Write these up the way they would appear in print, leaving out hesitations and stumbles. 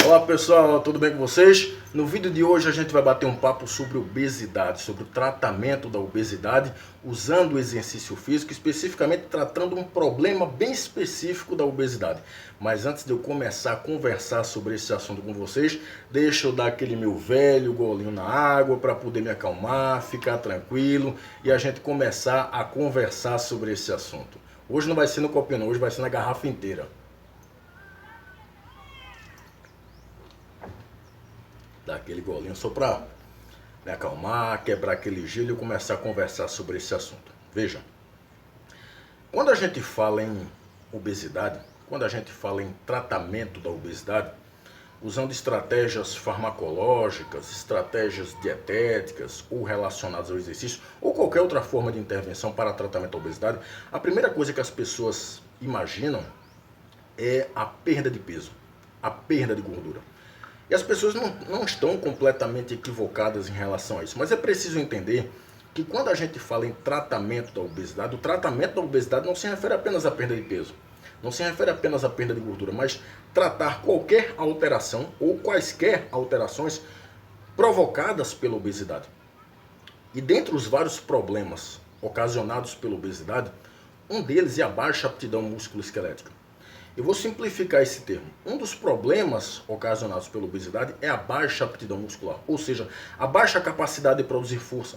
Olá pessoal, tudo bem com vocês? No vídeo de hoje a gente vai bater um papo sobre obesidade, sobre o tratamento da obesidade usando o exercício físico, especificamente tratando um problema bem específico da obesidade. Mas antes de eu começar a conversar sobre esse assunto com vocês, deixa eu dar aquele meu velho golinho na água para poder me acalmar, ficar tranquilo e a gente começar a conversar sobre esse assunto. Hoje não vai ser no copinho, hoje vai ser na garrafa inteira. Dar aquele golinho só para me acalmar, quebrar aquele gelo e começar a conversar sobre esse assunto. Veja, quando a gente fala em obesidade, quando a gente fala em tratamento da obesidade, usando estratégias farmacológicas, estratégias dietéticas ou relacionadas ao exercício, ou qualquer outra forma de intervenção para tratamento da obesidade, a primeira coisa que as pessoas imaginam é a perda de peso, a perda de gordura. E as pessoas não estão completamente equivocadas em relação a isso. Mas é preciso entender que quando a gente fala em tratamento da obesidade, o tratamento da obesidade não se refere apenas à perda de peso. Não se refere apenas à perda de gordura, mas tratar qualquer alteração ou quaisquer alterações provocadas pela obesidade. E dentre os vários problemas ocasionados pela obesidade, um deles é a baixa aptidão musculoesquelética. Eu vou simplificar esse termo. Um dos problemas ocasionados pela obesidade é a baixa aptidão muscular, ou seja, a baixa capacidade de produzir força,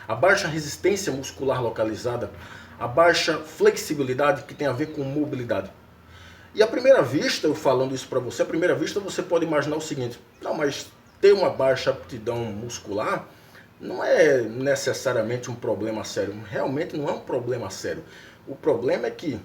a baixa resistência muscular localizada, a baixa flexibilidade que tem a ver com mobilidade. E à primeira vista, eu falando isso para você, à primeira vista você pode imaginar o seguinte: não, mas ter uma baixa aptidão muscular não é necessariamente um problema sério. Realmente não é um problema sério. O problema é que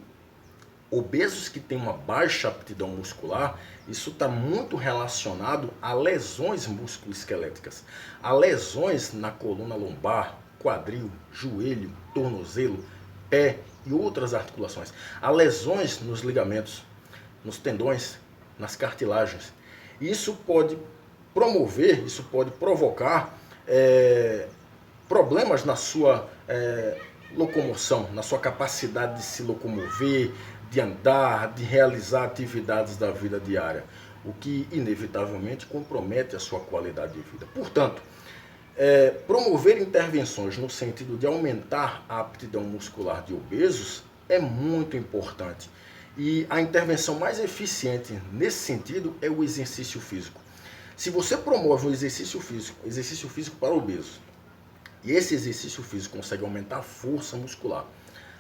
obesos que têm uma baixa aptidão muscular, isso está muito relacionado a lesões musculoesqueléticas, a lesões na coluna lombar, quadril, joelho, tornozelo, pé e outras articulações, a lesões nos ligamentos, nos tendões, nas cartilagens. Isso pode promover, isso pode provocar problemas na sua locomoção, na sua capacidade de se locomover, de andar, de realizar atividades da vida diária, o que inevitavelmente compromete a sua qualidade de vida. Portanto, promover intervenções no sentido de aumentar a aptidão muscular de obesos é muito importante. E a intervenção mais eficiente nesse sentido é o exercício físico. Se você promove um exercício físico para obesos, e esse exercício físico consegue aumentar a força muscular,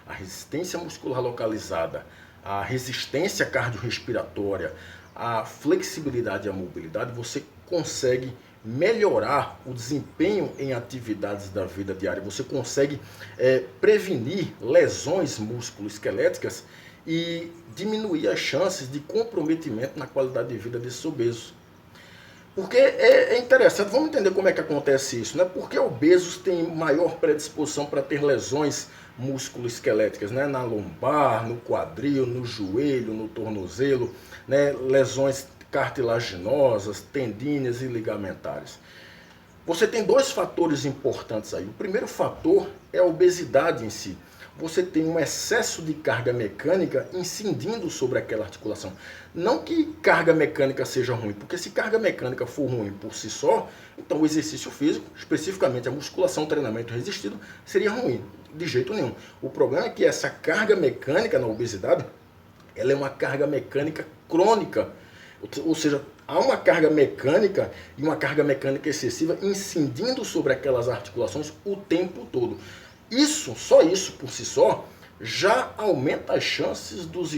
a resistência muscular localizada, a resistência cardiorrespiratória, a flexibilidade e a mobilidade, você consegue melhorar o desempenho em atividades da vida diária, você consegue prevenir lesões musculoesqueléticas e diminuir as chances de comprometimento na qualidade de vida desses obesos. Porque é interessante, vamos entender como é que acontece isso, né? Porque obesos têm maior predisposição para ter lesões musculoesqueléticas, né? Na lombar, no quadril, no joelho, no tornozelo, né? Lesões cartilaginosas, tendíneas e ligamentares. Você tem dois fatores importantes aí. O primeiro fator é a obesidade em si. Você tem um excesso de carga mecânica incidindo sobre aquela articulação. Não que carga mecânica seja ruim, porque se carga mecânica for ruim por si só, então o exercício físico, especificamente a musculação, treinamento resistido, seria ruim, de jeito nenhum. O problema é que essa carga mecânica na obesidade, ela é uma carga mecânica crônica, ou seja, há uma carga mecânica e uma carga mecânica excessiva incidindo sobre aquelas articulações o tempo todo. Isso, só isso por si só, já aumenta as chances dos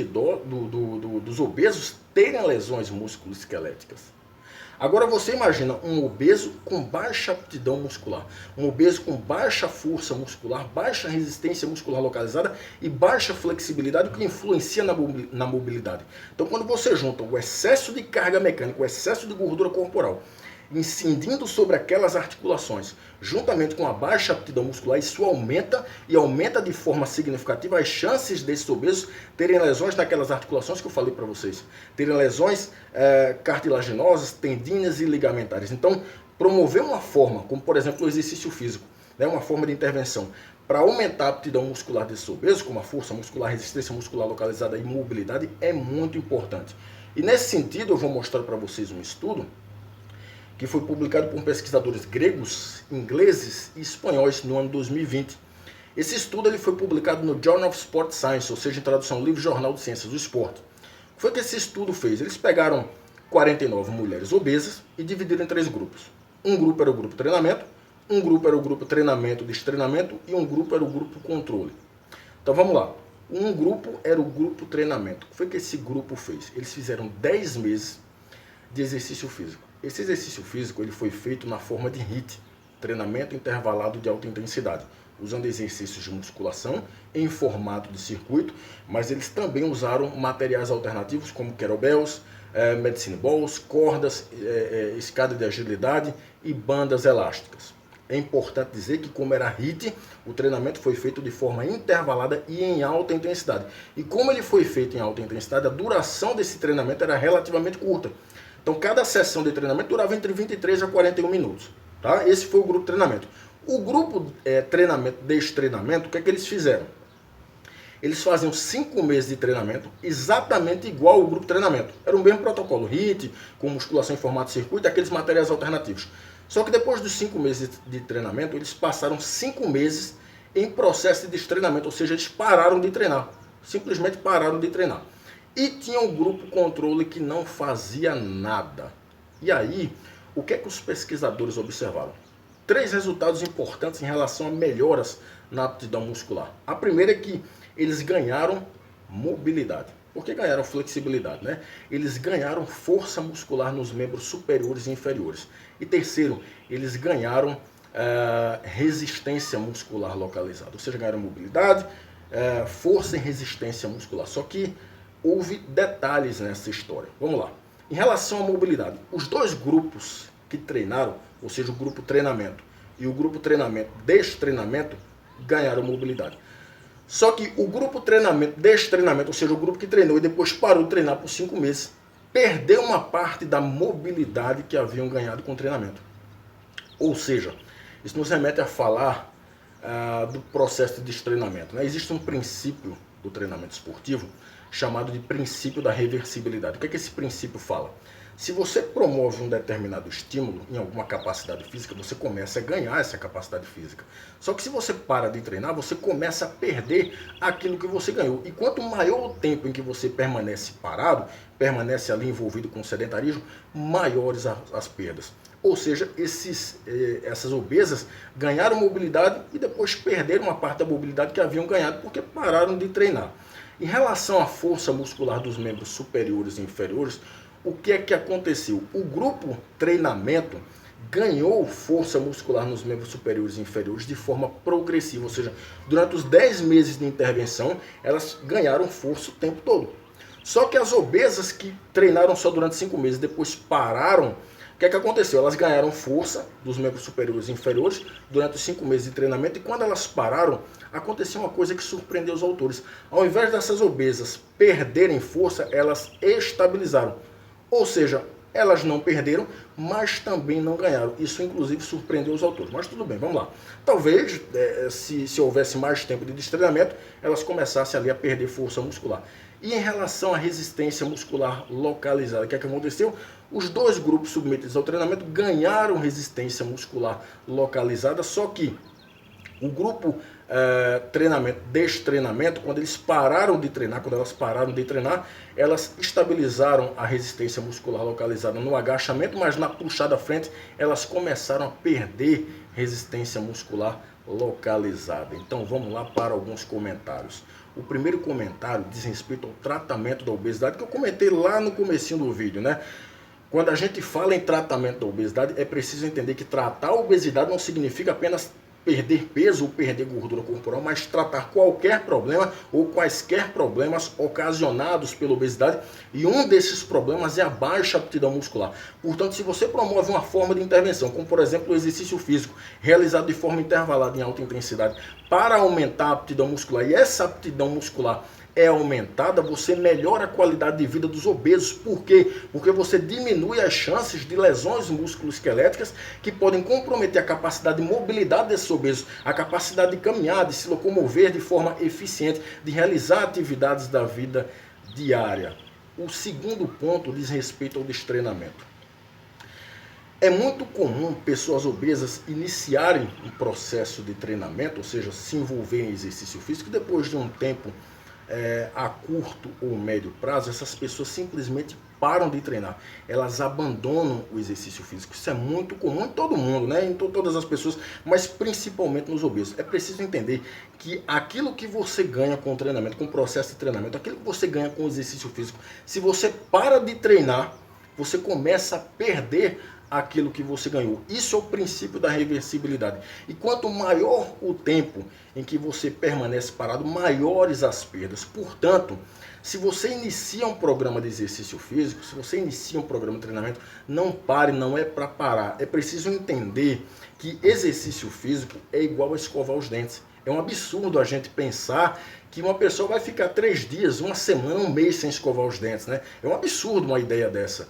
obesos terem lesões musculoesqueléticas. Agora você imagina um obeso com baixa aptidão muscular, um obeso com baixa força muscular, baixa resistência muscular localizada e baixa flexibilidade, o que influencia na mobilidade. Então quando você junta o excesso de carga mecânica, o excesso de gordura corporal, incidindo sobre aquelas articulações, juntamente com a baixa aptidão muscular, isso aumenta de forma significativa as chances desses obesos terem lesões naquelas articulações que eu falei para vocês, terem lesões cartilaginosas, tendíneas e ligamentares. Então, promover uma forma, como por exemplo o exercício físico, né, uma forma de intervenção, para aumentar a aptidão muscular desses obesos, como a força muscular, resistência muscular localizada e mobilidade, é muito importante. E nesse sentido eu vou mostrar para vocês um estudo que foi publicado por pesquisadores gregos, ingleses e espanhóis no ano 2020. Esse estudo ele foi publicado no Journal of Sport Science, ou seja, em tradução livre Jornal de Ciências do Esporte. O que foi que esse estudo fez? Eles pegaram 49 mulheres obesas e dividiram em 3 grupos. Um grupo era o grupo treinamento, um grupo era o grupo treinamento destreinamento e um grupo era o grupo controle. Então vamos lá. Um grupo era o grupo treinamento. O que foi que esse grupo fez? Eles fizeram 10 meses de exercício físico. Esse exercício físico ele foi feito na forma de HIIT, treinamento intervalado de alta intensidade, usando exercícios de musculação em formato de circuito, mas eles também usaram materiais alternativos como kettlebells, medicine balls, cordas, escada de agilidade e bandas elásticas. É importante dizer que, como era HIIT, o treinamento foi feito de forma intervalada e em alta intensidade. E como ele foi feito em alta intensidade, a duração desse treinamento era relativamente curta. Então, cada sessão de treinamento durava entre 23 a 41 minutos. Tá? Esse foi o grupo de treinamento. O grupo treinamento, destreinamento, o que é que eles fizeram? Eles faziam 5 meses de treinamento exatamente igual ao grupo de treinamento. Era o mesmo protocolo, HIIT, com musculação em formato de circuito e aqueles materiais alternativos. Só que depois dos 5 meses de treinamento, eles passaram 5 meses em processo de destreinamento, ou seja, eles pararam de treinar. Simplesmente pararam de treinar. E tinha um grupo controle que não fazia nada. E aí, o que é que os pesquisadores observaram? 3 resultados importantes em relação a melhoras na aptidão muscular. A primeira é que eles ganharam mobilidade. Por que ganharam flexibilidade, né? Eles ganharam força muscular nos membros superiores e inferiores. E terceiro, eles ganharam resistência muscular localizada. Ou seja, ganharam mobilidade, força e resistência muscular. Só que houve detalhes nessa história. Vamos lá. Em relação à mobilidade, os 2 grupos que treinaram, ou seja, o grupo treinamento e o grupo treinamento destreinamento, ganharam mobilidade. Só que o grupo treinamento destreinamento, ou seja, o grupo que treinou e depois parou de treinar por 5 meses, perdeu uma parte da mobilidade que haviam ganhado com o treinamento. Ou seja, isso nos remete a falar do processo de destreinamento, né? Existe um princípio do treinamento esportivo chamado de princípio da reversibilidade. O que é que esse princípio fala? Se você promove um determinado estímulo em alguma capacidade física, você começa a ganhar essa capacidade física. Só que se você para de treinar, você começa a perder aquilo que você ganhou. E quanto maior o tempo em que você permanece parado, permanece ali envolvido com o sedentarismo, maiores as perdas. Ou seja, essas obesas ganharam mobilidade e depois perderam uma parte da mobilidade que haviam ganhado porque pararam de treinar. Em relação à força muscular dos membros superiores e inferiores, o que é que aconteceu? O grupo treinamento ganhou força muscular nos membros superiores e inferiores de forma progressiva, ou seja, durante os 10 meses de intervenção, elas ganharam força o tempo todo. Só que as obesas que treinaram só durante 5 meses, depois pararam, o que é que aconteceu? Elas ganharam força dos membros superiores e inferiores durante os 5 meses de treinamento e quando elas pararam, aconteceu uma coisa que surpreendeu os autores. Ao invés dessas obesas perderem força, elas estabilizaram. Ou seja, elas não perderam, mas também não ganharam. Isso, inclusive, surpreendeu os autores. Mas tudo bem, vamos lá. Talvez, se houvesse mais tempo de destreinamento, elas começassem ali a perder força muscular. E em relação à resistência muscular localizada, o que é que aconteceu? Os 2 grupos submetidos ao treinamento ganharam resistência muscular localizada, só que o grupo treinamento, destreinamento, quando eles pararam de treinar, quando elas pararam de treinar, elas estabilizaram a resistência muscular localizada no agachamento, mas na puxada à frente elas começaram a perder resistência muscular localizada. Então vamos lá para alguns comentários. O primeiro comentário diz respeito ao tratamento da obesidade, que eu comentei lá no comecinho do vídeo, né? Quando a gente fala em tratamento da obesidade, é preciso entender que tratar a obesidade não significa apenas perder peso ou perder gordura corporal, mas tratar qualquer problema ou quaisquer problemas ocasionados pela obesidade, e um desses problemas é a baixa aptidão muscular. Portanto, se você promove uma forma de intervenção, como por exemplo o exercício físico, realizado de forma intervalada em alta intensidade, para aumentar a aptidão muscular, e essa aptidão muscular é aumentada, você melhora a qualidade de vida dos obesos. Por quê? Porque você diminui as chances de lesões musculoesqueléticas que podem comprometer a capacidade de mobilidade desses obesos, a capacidade de caminhar, de se locomover de forma eficiente, de realizar atividades da vida diária. O segundo ponto diz respeito ao destreinamento. É muito comum pessoas obesas iniciarem um processo de treinamento, ou seja, se envolverem em exercício físico, e depois de um tempo a curto ou médio prazo, essas pessoas simplesmente param de treinar, elas abandonam o exercício físico. Isso é muito comum em todo mundo, né? Em todas as pessoas, mas principalmente nos obesos. É preciso entender que aquilo que você ganha com o treinamento, com o processo de treinamento, aquilo que você ganha com o exercício físico, se você para de treinar, você começa a perder aquilo que você ganhou. Isso é o princípio da reversibilidade. E quanto maior o tempo em que você permanece parado, maiores as perdas. Portanto, se você inicia um programa de exercício físico, se você inicia um programa de treinamento, não pare, não é para parar. É preciso entender que exercício físico é igual a escovar os dentes. É um absurdo a gente pensar que uma pessoa vai ficar 3 dias, uma semana, um mês sem escovar os dentes, né? É um absurdo uma ideia dessa.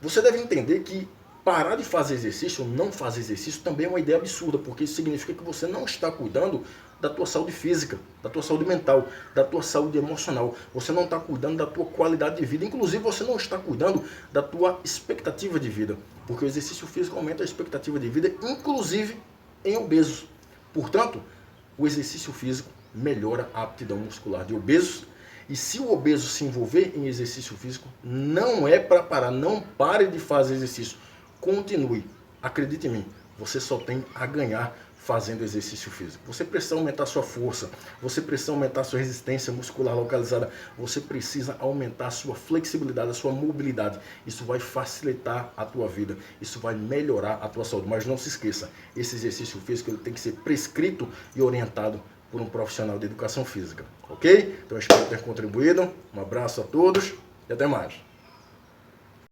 Você deve entender que parar de fazer exercício ou não fazer exercício também é uma ideia absurda, porque isso significa que você não está cuidando da tua saúde física, da tua saúde mental, da tua saúde emocional. Você não está cuidando da tua qualidade de vida. Inclusive, você não está cuidando da tua expectativa de vida, porque o exercício físico aumenta a expectativa de vida, inclusive em obesos. Portanto, o exercício físico melhora a aptidão muscular de obesos. E se o obeso se envolver em exercício físico, não é para parar, não pare de fazer exercício. Continue, acredite em mim, você só tem a ganhar fazendo exercício físico. Você precisa aumentar sua força, você precisa aumentar sua resistência muscular localizada, você precisa aumentar a sua flexibilidade, a sua mobilidade. Isso vai facilitar a tua vida, isso vai melhorar a tua saúde. Mas não se esqueça, esse exercício físico ele tem que ser prescrito e orientado por um profissional de educação física, ok? Então eu espero ter contribuído, um abraço a todos e até mais.